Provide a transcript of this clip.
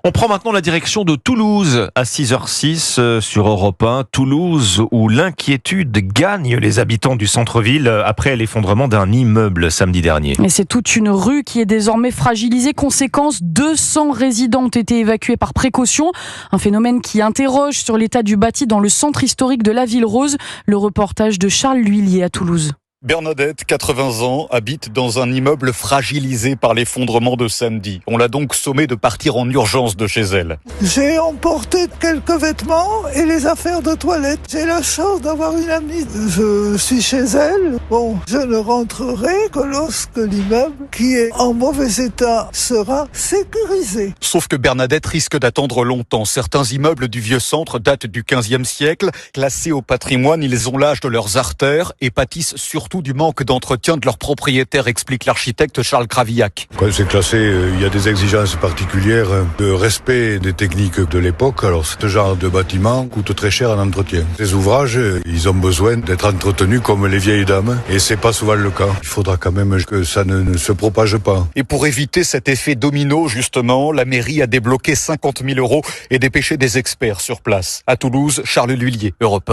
On prend maintenant la direction de Toulouse à 6h06 sur Europe 1. Toulouse où l'inquiétude gagne les habitants du centre-ville après l'effondrement d'un immeuble samedi dernier. Et c'est toute une rue qui est désormais fragilisée. Conséquence, 200 résidents ont été évacués par précaution. Un phénomène qui interroge sur l'état du bâti dans le centre historique de la Ville Rose. Le reportage de Charles L'Huillier à Toulouse. Bernadette, 80 ans, habite dans un immeuble fragilisé par l'effondrement de samedi. On l'a donc sommée de partir en urgence de chez elle. J'ai emporté quelques vêtements et les affaires de toilette. J'ai la chance d'avoir une amie. Je suis chez elle. Bon, je ne rentrerai que lorsque l'immeuble, qui est en mauvais état, sera sécurisé. Sauf que Bernadette risque d'attendre longtemps. Certains immeubles du vieux centre datent du 15e siècle. Classés au patrimoine, ils ont l'âge de leurs artères et pâtissent surtout du manque d'entretien de leurs propriétaires, explique l'architecte Charles Gravillac. Quand c'est classé, il y a des exigences particulières de respect des techniques de l'époque. Alors, ce genre de bâtiment coûte très cher en entretien. Ces ouvrages, ils ont besoin d'être entretenus comme les vieilles dames, et c'est pas souvent le cas. Il faudra quand même que ça ne se propage pas. Et pour éviter cet effet domino, justement, la mairie a débloqué 50 000 € et dépêché des experts sur place. À Toulouse, Charles L'Huillier, Europe 1.